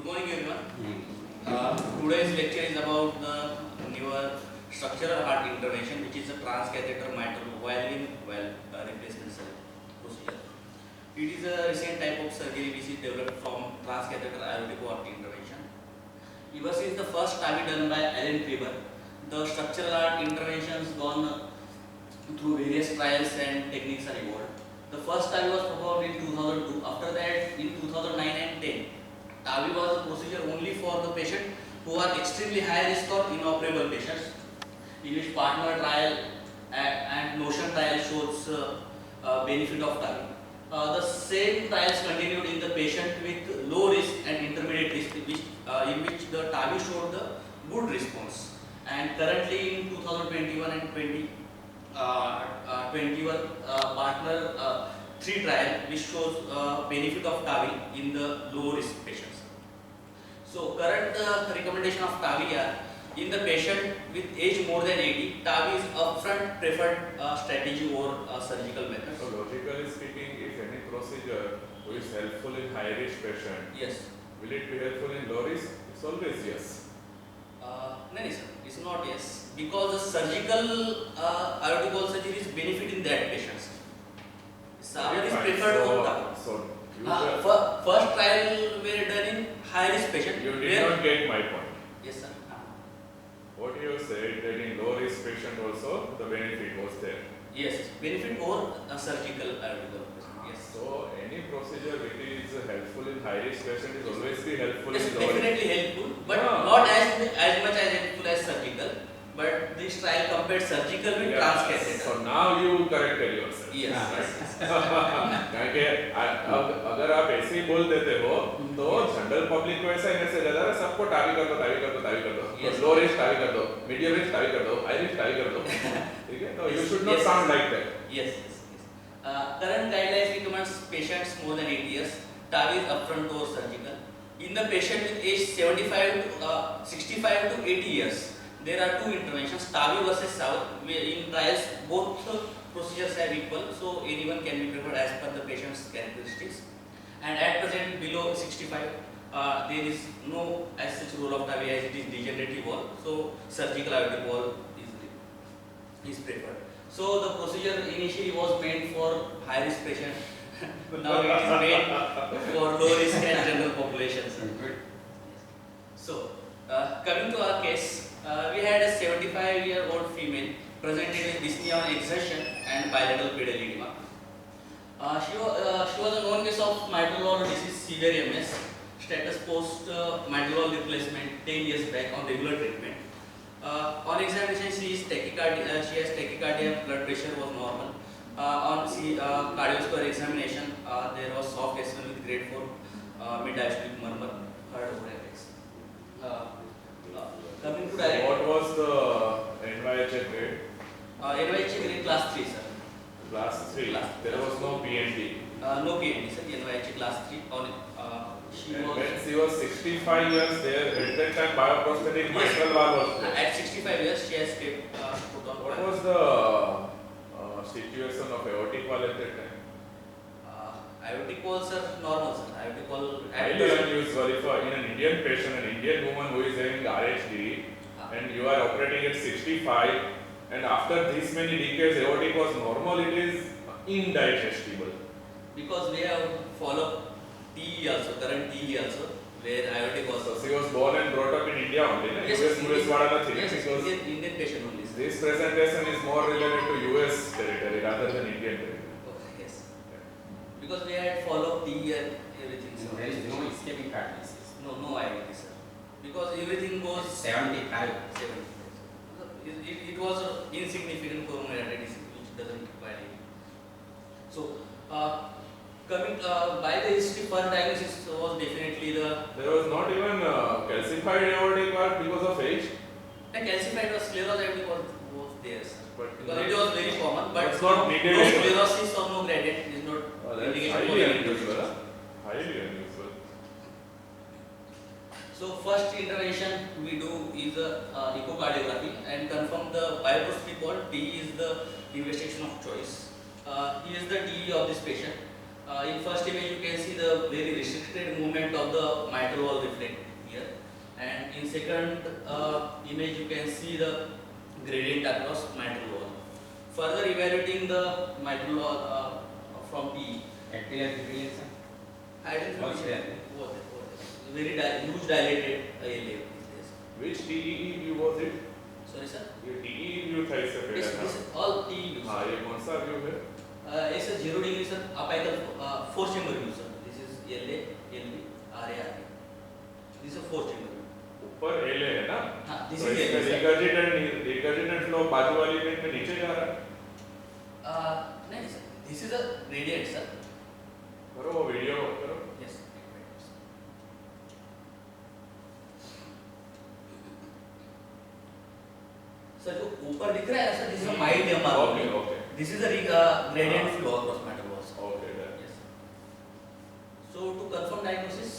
Good morning everyone. Today's lecture is about the newer structural heart intervention, which is a transcatheter mitral valve replacement procedure. It is a recent type of surgery which is developed from transcatheter aortic valve intervention. It was the first study done by Alan Faber. The structural heart interventions gone through various trials and techniques are evolved. The first study was performed in 2002. After that, in 2009 and 10, TAVI was a procedure only for the patient who are extremely high risk or inoperable patients, in which partner trial and notion trial shows benefit of TAVI. The same trials continued in the patient with low risk and intermediate risk, in which the TAVI showed the good response. And currently in 2021 and 21 partner 3 trial which shows benefit of TAVI in the low risk patients. So current recommendation of TAVI are in the patient with age more than 80, TAVI is upfront preferred strategy or surgical method. So logically speaking, if any procedure is helpful in high risk patient, yes. Will it be helpful in low risk? It's always yes. No, sir. It's not yes, because the surgical aortic valve surgery is benefit in that patients. TAVI is preferred over TAVI. So first trial were done in high risk patient. You did not get my point. Yes, sir. What you said that in low risk patient also the benefit was there. Yes, benefit over surgical aortic valve patient. Yes. So any procedure which is helpful in high risk patient is always be helpful Yes, in low risk. definitely helpful, but not as much as helpful as surgical. But this trial compared surgical with transcatheter. So now you corrected yourself. Yes. क्योंकि अगर आप ऐसे ही बोल देते हो तो general public को ऐसा मैसेज आता है सबको टावी कर दो लो रिस्क टावी कर दो मीडियम रिस्क टावी कर दो हाई रिस्क टावी कर दो ठीक है तो you should not sound like that Yes. Current guidelines recommends patients more than 8 years TAVI is upfront or surgical. In the patient with age 65 to 80 years, there are two interventions, TAVI versus SAVI. In trials, both procedures are equal, so anyone can be preferred as per the patient's characteristics. And at present, below 65, there is no as such role of TAVI as it is degenerative valve, so surgical aortic valve is preferred. So the procedure initially was made for high risk patients. Now it is made for low risk and general populations. So coming to our case, we had a 75-year-old female presented with dyspnea on exertion and bilateral pedal edema. She was a known case of mitral valve disease, severe MS, status post mitral valve replacement 10 years back on regular treatment. On examination, she has tachycardia, blood pressure was normal. On cardiovascular examination, there was soft SL with grade 4 mid-diastolic murmur, heard over FX. Coming to direct. What was the NYHA grade? NYHA grade class 3, sir. Class 3. There was no PND. No PND, sir. NYHA class 3. When she was 65 years there, at that time bioprosthetic mitral valve was there. At 65 years, she has kept put on. What was the situation of aortic valve at that time? Aortic valves are normal, sir. Aortic valve Highly unusual. If in an Indian patient, an Indian woman who is having RHD, and you are operating at 65, and after this many decades aortic was normal, it is indigestible. Because we have followed TE also, current TE also, where aortic was. So she was born and brought up in India only, no? Yes, Viswanath. Yes, Indian patient only. Sir. This presentation is more related to US territory rather than Indian territory. Okay, yes. Because we had followed TE and everything. So there is no ischemic heart disease. No IVT, sir. Because everything was 75. It was an insignificant coronary artery disease which doesn't require it. So, coming by the history, first diagnosis was definitely the. There was not even calcified aortic valve because of age. The calcified was sclerosis was there, sir. But Because it was very common, but it's not needed. no sclerosis or no gradient is not indication for highly any unusual. disease. Highly unusual. So first intervention we do is echocardiography and confirm the bioprosthetic valve. T is the investigation of choice. He is the TE of this patient. In first image, you can see the very restricted movement of the mitral valve reflex here, and in second image, you can see the gradient across mitral valve. Further evaluating the mitral valve from PE. Atrial fibrillation. I didn't What's finish there? what very huge dilated ALA. Which TEE view was it? Sorry, sir. ये TEE view था इससे This पहले is था। all PE views. हाँ ये कौन सा view है? It's a 0 degree, sir. Apical 4 chamber view, sir. This is LA, LB, RA, RA. This is a 4 chamber view. ऊपर LA है ना? हाँ, this तो is इसमें LA, sir. regurgitant flow बाजू वाली वेन में नीचे जा रहा है। नहीं sir. This is a gradient, sir. करो वो वीडियो करो। Yes. सर जो ऊपर दिख रहा है sir, this is a mild MR. Okay, okay. This is a gradient flow across mitral valves. Okay, then. Yes. So to confirm diagnosis,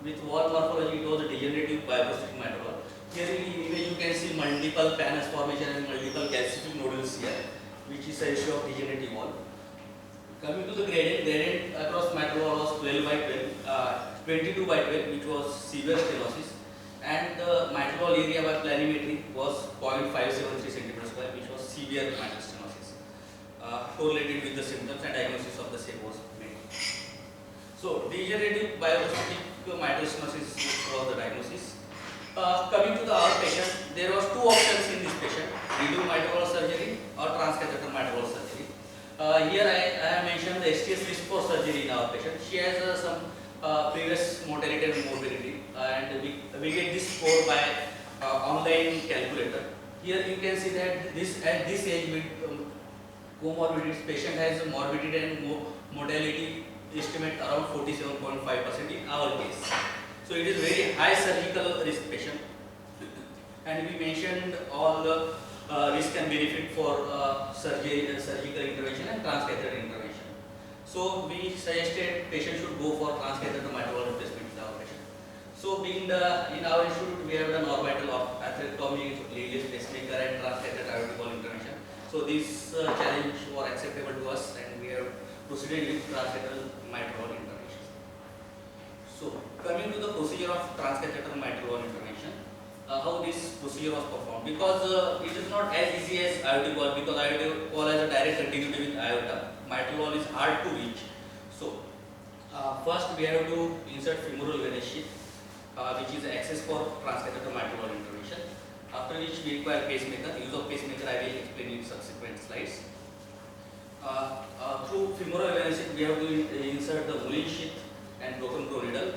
with wall morphology, it was a degenerative bioprosthetic mitral valve. Here in the image you can see multiple panels formation and multiple calcific nodules here, which is a issue of degenerative wall. Coming to the gradient across mitral valve was 12 by 12, 22 by 12, which was severe stenosis, and the mitral valve area by planimetry was 0.573 centimeter square, which was severe mitral stenosis. Correlated with the symptoms and diagnosis of the same was made. So degenerative bioprosthetic mitral stenosis was the diagnosis. Coming to the our patient, there was two options in this patient: redo mitral valve surgery or transcatheter mitral valve surgery. Here I have mentioned the STS risk for surgery in our patient. She has some previous mortality and morbidity, and we get this score by online calculator. Here you can see that at this age with comorbidities, patient has morbidity and mortality estimate around 47.5% in our case. So it is very high surgical risk patient, and we mentioned all the risk and benefit for surgical intervention and transcatheter intervention. So we suggested patient should go for transcatheter mitral valve replacement in our patient. So being in our institute we have done orbital atherectomy, leadless pacemaker and transcatheter aortic valve intervention. So this challenge was acceptable to us, and we have proceeded with transcatheter mitral valve intervention. So coming to the procedure of transcatheter mitral valve intervention, how this procedure was performed, because it is not as easy as aortic valve, because aortic valve has a direct continuity with aorta. Mitral valve is hard to reach. So first we have to insert femoral venous sheath, which is access for transcatheter mitral valve intervention. After which we require pacemaker. Use of pacemaker I will explain in subsequent slides. Through femoral venous sheath we have to insert the Mullin sheath and broken pro needle.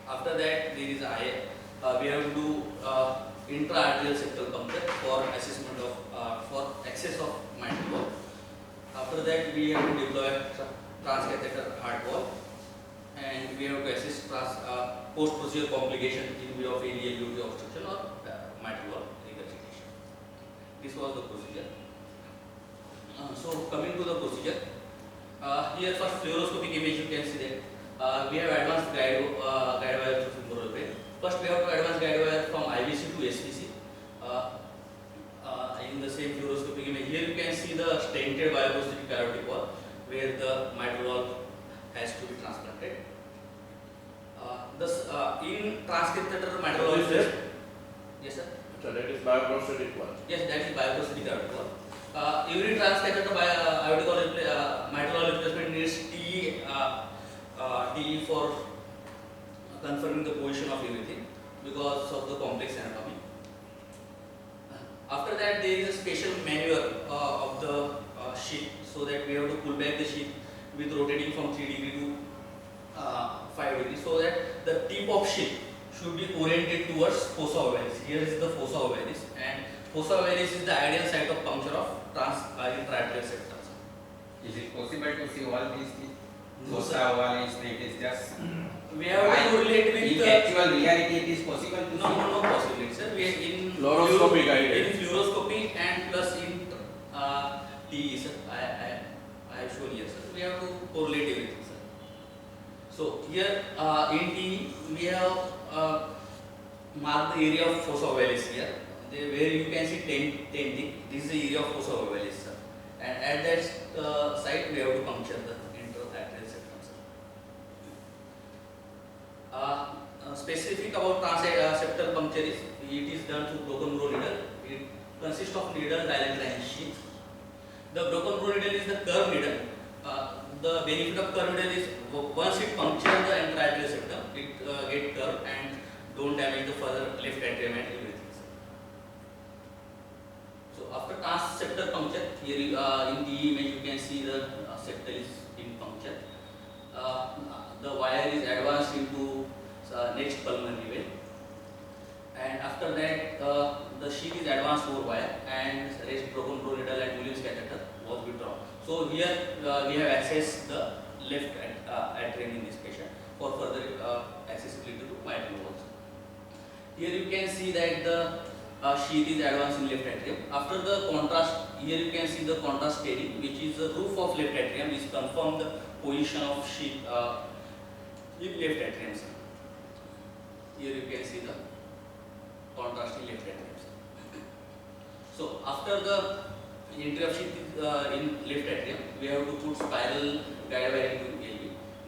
After that there is we have to do intra-arterial septal puncture for assessment of for access of mitral valve. After that we have to deploy transcatheter heart valve, and we have to assess post-procedure complication in view of any LVOT obstruction or mitral valve regurgitation. This was the procedure. So coming to the procedure, here for fluoroscopic image you can see that we have advanced guide wire to femoral vein. First we have to advance guide wire from IVC to SVC. In the same fluoroscopic image, here you can see the stented bioprosthetic aortic valve where the mitral valve has to be transplanted. In transcatheter mitral valve, yes sir. So that is bioprosthetic one. Yes, that is bioprosthetic aortic valve. Every transcatheter aortic valve mitral valve replacement needs TE for confirming the position of everything because of the complex anatomy. After that, there is a special maneuver of the sheath, so that we have to pull back the sheath with rotating from 3 degree to 5 degree, so that the tip of sheath should be oriented towards fossa ovalis. Here is the fossa ovalis, and fossa ovalis is the ideal site of puncture of intra-arterial septum. Is it possible to see all these things? No, Fossa sir. ovalis, it is just. We have to relate with In the actual reality, it is possible to see. no possibility, sir. We are in Fluoroscopy guided. in fluoroscopy and plus in TE, sir. I have shown here, sir. We have to correlate everything, sir. So here in TE we have marked the area of fossa ovalis here, where you can see tenting. This is the area of fossa ovalis, sir. and at that site we have to puncture the intra-arterial septum. Specific about septal puncture is it is done through broken bow needle. It consists of needle, diameter and sheath. The broken bow needle is the curved needle. The benefit of curved needle is once it punctures the intra-arterial septum, it get curved and don't damage the further left atrium and everything. So after transseptal puncture, here in the image you can see the septal is being punctured. The wire is advanced into next pulmonary vein, and after that the sheath is advanced over wire and rest broken bow needle and Williams catheter was withdrawn. So here we have accessed the left atrium in this patient for further accessibility to mitral valve. Here you can see that the sheath is advanced in left atrium. After the contrast, here you can see the contrast staining, which is the roof of left atrium, which confirm the position of sheath in left atrium. Here you can see the contrast in left atrium. So after the entry of sheath in left atrium, we have to put spiral guide wire into LV.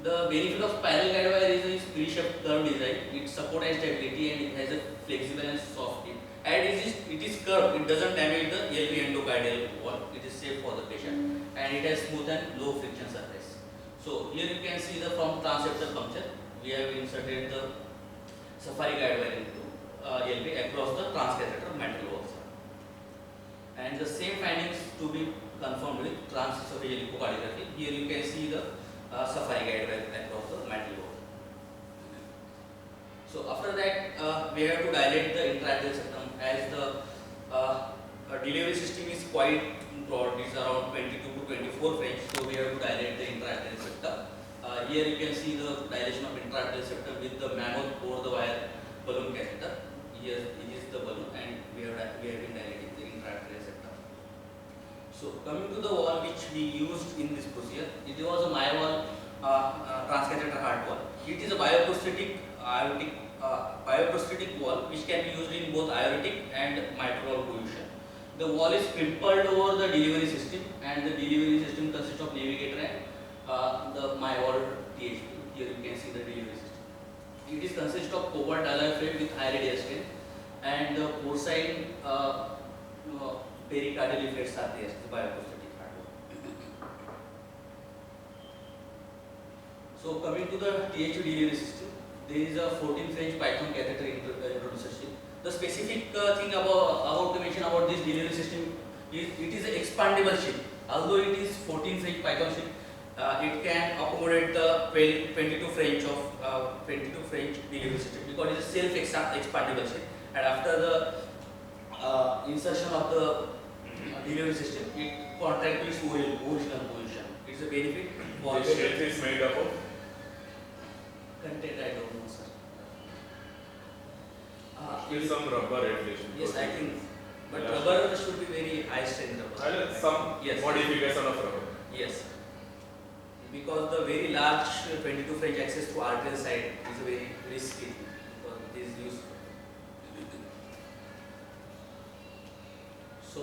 The benefit of spiral guide wire is its pre-shaped curve design. It supports stability and it has a flexible and soft tip. And it is curved. It doesn't damage the LV endocardial wall. It is safe for the patient and it has smooth and low friction surface. So here you can see the from transseptal puncture, we have inserted the safari guide wire into LV across the transcatheter mitral valve. And the same findings to be confirmed with transesophageal echocardiography. Here you can see the safari guide wire across the mitral valve. So after that, we have to dilate the intra-arterial septum as the delivery system is quite broad. It's around 22 to 24 French. So we have to dilate the intra-arterial septum. Here you can see the dilation of intra-arterial septum with the mammoth over the wire balloon catheter. Here it is the balloon and we have been dilating the intra-arterial septum. So coming to the wall which we used in this procedure, it was a myval transcatheter heart wall. It is a bioprosthetic wall which can be used in both aortic and mitral valve position. The wall is crumpled over the delivery system and the delivery system consists of navigator and the myval THP. Here you can see the delivery system. It is consists of cobalt alloy frame with high radial strength and the porcine pericardial effects are there, the bioprosthetic heart wall. So coming to the THP delivery system, there is a 14 French Python catheter introduction. The specific thing about to mention about this delivery system is it is an expandable ship. Although it is 14 French Python ship, it can accommodate the 22 French delivery system because it is a self-expandable ship. And after the insertion of the delivery system, it contracts its original position. It's a benefit for this sheath is made up of content. I don't know, sir. with some rubber at least. Yes, I think. But Yeah. rubber should be very high strength rubber. Some Yes. modification of rubber. Yes. Because the very large 22 French access to arterial side is a very risky thing because it is used. So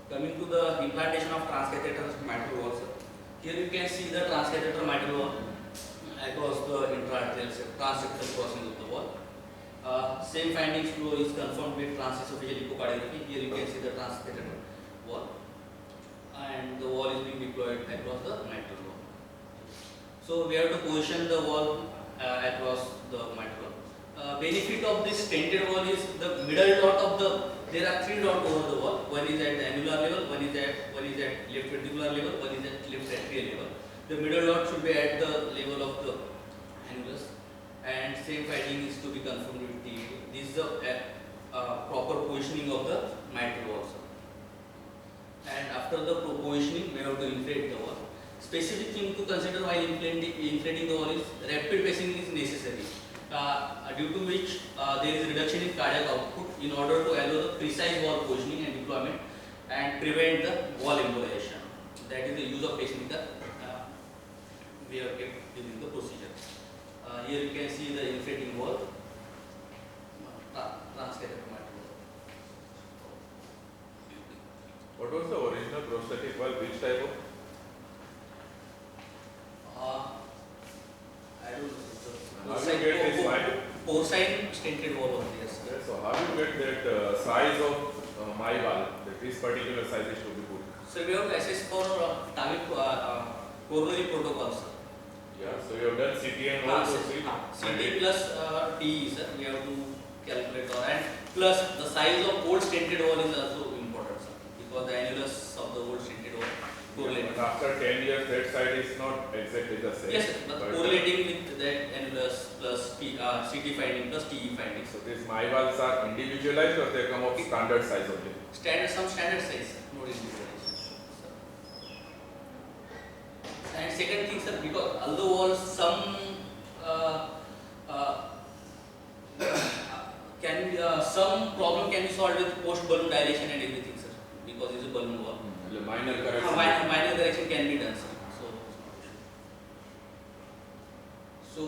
coming to the implantation of transcatheter mitral valve. Here you can see the transcatheter mitral valve across the intra-arterial transseptal crossing of the wall. Same findings flow is confirmed with transesophageal echocardiography. Here you can see the transcatheter wall and the wall is being deployed across the mitral valve. So we have to position the wall across the mitral valve. Benefit of this stented wall is the middle dot of the, there are 3 dots over the wall. One is at the annular level, one is at left ventricular level, one is at left atrial level. The middle dot should be at the level of the annulus, and same finding is to be confirmed with the. This is the proper positioning of the mitral valve. And after the positioning, we have to inflate the wall. Specific thing to consider while inflating the wall is rapid pacing is necessary, due to which there is reduction in cardiac output in order to allow the precise wall positioning and deployment and prevent the wall embolization. That is the use of pacemaker we have kept during the procedure. Here you can see the inflating wall, transcatheter mitral valve. What was the original prosthetic valve? Which type get this smile? Porcine stented valve, yes. Okay, so how you get that size of my valve, that this particular size is to be put? So we have to assess for TAVI coronary protocols. Yeah, so you have done CT and also CT plus TE, sir. We have to calculate and plus the size of old stented wall is also important, sir, because the annulus of the old stented wall correlates. But after 10 years, that side is not exactly the same. Yes, sir, but correlating with that annulus plus CT finding plus TE finding. So these my valves are individualized or they come of standard size only? Some standard size, no individualization. And second thing, sir, because although some some problem can be solved with post balloon dilation and everything, sir, because it's a balloon wall. Minor correction. Minor correction can be done, sir. So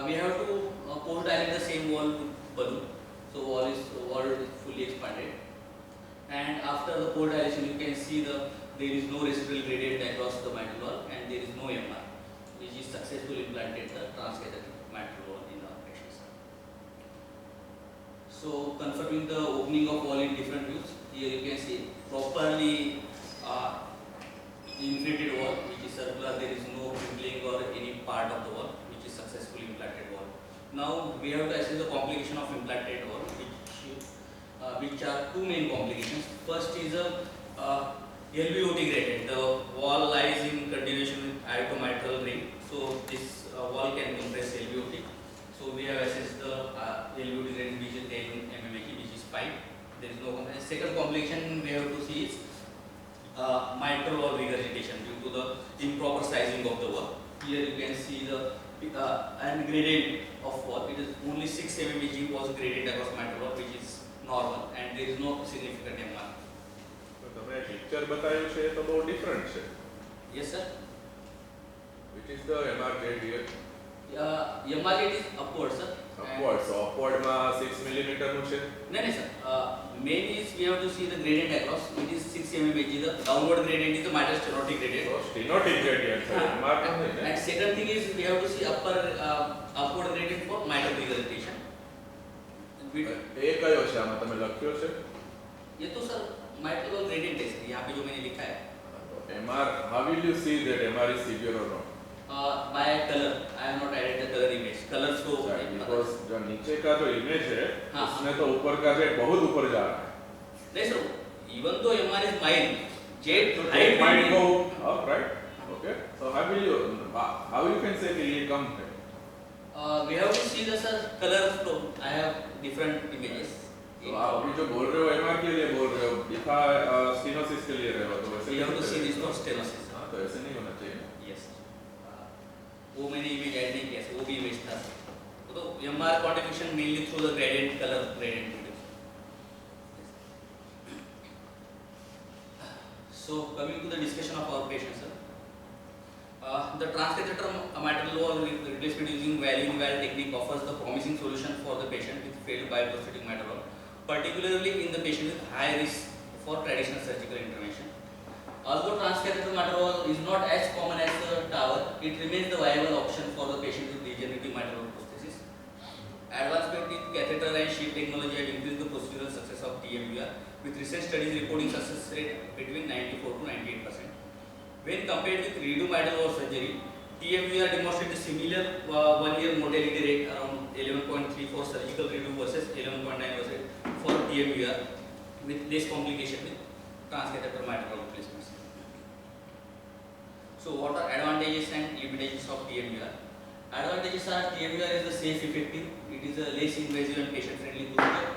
we have to post dilate the same wall to balloon. So wall is fully expanded, and after the post dilation, you can see there is no residual gradient across the mitral wall, and there is no MR, which is successfully implanted the transcatheter mitral wall in the patients. So confirming the opening of wall in different views, here you can see properly inflated wall, which is circular. There is no pimpling or any part of the wall, which is successfully implanted wall. Now we have to assess the complication of implanted wall, which are two main complications. First is LVOT gradient. The wall lies in continuation with iotomitral ring, so this wall can compress LVOT. So we have assessed the LVOT gradient, which is 10 mmHg, which is 5. There is no complication. Second complication we have to see is mitral wall regurgitation due to the improper sizing of the wall. Here you can see the and gradient of wall. It is only 6 mmHg was gradient across mitral wall, which is normal, and there is no significant MR. તમે picture બતાવ્યું છે તો બહુ different છે. Yes, sir. Which is the MR grade here? MR rate is upward, sir. Upward. So upward માં 6 millimeter નું છે. No, sir. Main is we have to see the gradient across. It is 6 mmHg. The downward gradient is the mitral stenotic gradient. So stenotic gradient. So MR નું નહીં. And second thing is we have to see upward gradient for mitral regurgitation. એ કયો છે આમાં તમે લખ્યો છે? ये तो सर mitral gradient है सर, यहाँ पे जो मैंने लिखा है. MR, how will you see that MR is severe or not? By color, I have not added the color image. Color show. Because जो नीचे का जो image है, हाँ, उसमें तो ऊपर का jet बहुत ऊपर जा रहा है. नहीं sir, even though MR is mild, jet So height jet might go up, right? Okay. So how you can say कि ये कम है? We have to see the sir color flow. I have different images. तो आप अभी जो बोल रहे हो MR के लिए बोल रहे हो, दिखा स्टेनोसिस के लिए रहे हो तो वैसे. We have to see this for stenosis. हाँ तो ऐसे नहीं होना चाहिए. Yes. वो मैंने इमेज ऐड नहीं किया, वो भी इमेज था. तो MR quantification mainly through the gradient, color gradient. So coming to the discussion of our patient, sir. The transcatheter mitral wall replacement using valve-in-valve technique offers the promising solution for the patient with failed biprosthetic mitral wall, particularly in the patient with high risk for traditional surgical intervention. Although transcatheter mitral wall is not as common as the tower, it remains the viable option for the patient with degenerative mitral prosthesis. Advancement in catheter and sheath technology have increased the procedural success of TMVR, with recent studies reporting success rate between 94 to 98%. When compared with redo mitral wall surgery, TMVR demonstrated similar 1-year mortality rate around 11.3 for surgical redo versus 11.9% for TMVR, with less complication with transcatheter mitral wall replacements. So what are advantages and limitations of TMVR? Advantages are TMVR is a safe, effective, it is a less invasive and patient friendly procedure.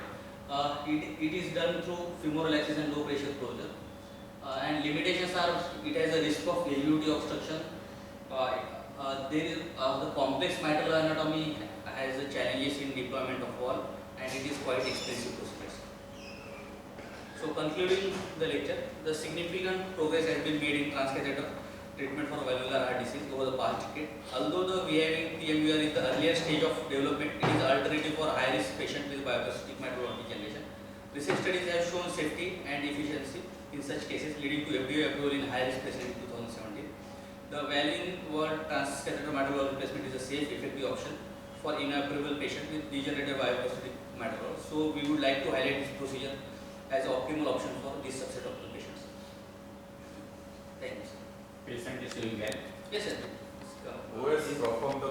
It is done through femoral access and low pressure closure. And limitations are it has a risk of LVOT obstruction. There is the complex mitral anatomy has challenges in deployment of wall, and it is quite expensive procedure. So concluding the lecture, the significant progress has been made in transcatheter treatment for valvular heart disease over the past decade. Although the VIV-TMVR is the earlier stage of development, it is an alternative for high-risk patients with biprosthetic mitral wall degeneration. Recent studies have shown safety and efficiency in such cases, leading to FDA approval in high-risk patients in 2017. The valve-in-valve transcatheter mitral wall replacement is a safe, effective option for inoperable patient with degenerative VIV-prosthetic matter. So we would like to highlight this procedure as an optimal option for this subset of the patients. Thank you, sir. Patient is doing well. Yes, sir. OS perform the